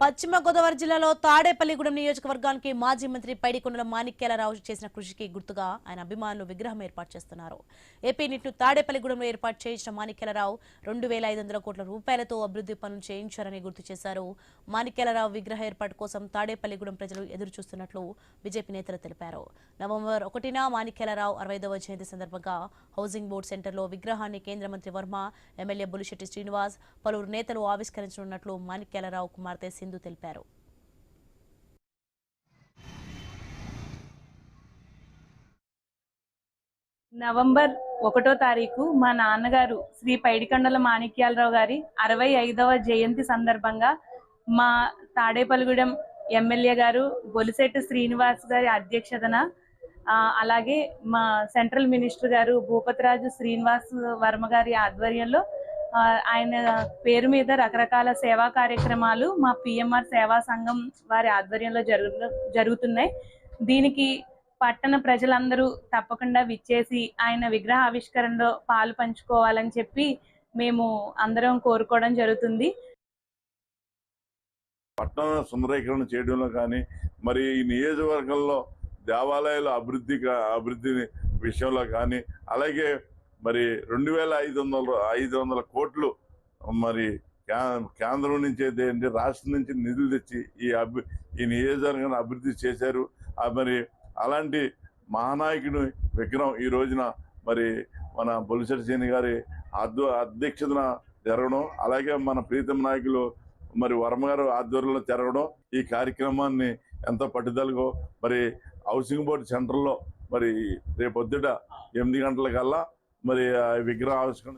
పశ్చిమ గోదావరి జిల్లాలో తాడేపల్లిగూడెం నియోజకవర్గానికి మాజీ మంత్రి పైడికొండల మాణిక్యాలరావు చేసిన కృషికి గుర్తుగా ఆయన అభిమానులు విగ్రహం ఏర్పాటు చేస్తున్నారు. ఏపీ నిట్ను తాడేపల్లిగూడెంలో ఏర్పాటు చేయించిన మాణిక్యాలరావు 2,500 కోట్ల రూపాయలతో అభివృద్ధి పనులు చేయించారని గుర్తు చేశారు. మాణిక్యాలరావు విగ్రహ ఏర్పాటు కోసం తాడేపల్లిగూడెం ప్రజలు ఎదురు చూస్తున్నట్లు బీజేపీ నేతలు తెలిపారు. నవంబర్ 1న మాణిక్యాలరావు 65వ జయంతి సందర్భంగా హౌసింగ్ బోర్డు సెంటర్లో విగ్రహాన్ని కేంద్ర మంత్రి వర్మ, ఎమ్మెల్యే బొలిశెట్టి శ్రీనివాస్, పలువురు నేతలు ఆవిష్కరించనున్నట్లు మాణిక్యాలరావు కుమార్తె సింధు తెలిపారు. నవంబర్ 1వ తారీఖు మా నాన్నగారు శ్రీ పైడికొండల మాణిక్యాలరావు గారి 65వ జయంతి సందర్భంగా మా తాడేపల్లిగూడెం ఎమ్మెల్యే గారు బొలిశెట్టి శ్రీనివాస్ గారి అధ్యక్షతన అలాగే మా సెంట్రల్ మినిస్టర్ గారు భూపతిరాజు శ్రీనివాస్ వర్మ గారి ఆధ్వర్యంలో ఆయన పేరు మీద రకరకాల సేవా కార్యక్రమాలు మా పిఎంఆర్ సేవా సంఘం వారి ఆధ్వర్యంలో జరుగుతున్నాయి. దీనికి పట్టణ ప్రజలందరూ తప్పకుండా విచ్చేసి ఆయన విగ్రహ ఆవిష్కరణలో పాలు పంచుకోవాలని చెప్పి మేము అందరం కోరుకోవడం జరుగుతుంది. పట్టణ సుందరీకరణ చేయడంలో కానీ, మరి ఈ నియోజకవర్గంలో దేవాలయాల అభివృద్ధి విషయంలో కానీ, అలాగే మరి 2,500 కోట్లు మరి కేంద్రం నుంచి ఏంటి రాష్ట్రం నుంచి నిధులు తెచ్చి ఈ నియోజకవర్గాన్ని అభివృద్ధి చేశారు. మరి అలాంటి మహానాయకుని విగ్రహం ఈ రోజున మరి మన బొలిశెట్టి శ్రీని గారి అధ్యక్షతన జరగడం, అలాగే మన ప్రీతం నాయకులు మరి వర్మ గారు ఆధ్వర్యంలో జరగడం, ఈ కార్యక్రమాన్ని ఎంతో పట్టుదలగా మరి హౌసింగ్ బోర్డు సెంటర్లో మరి రేపొద్దుట 8 గంటలకల్లా మరి విగ్రహ ఆవిష్కరణ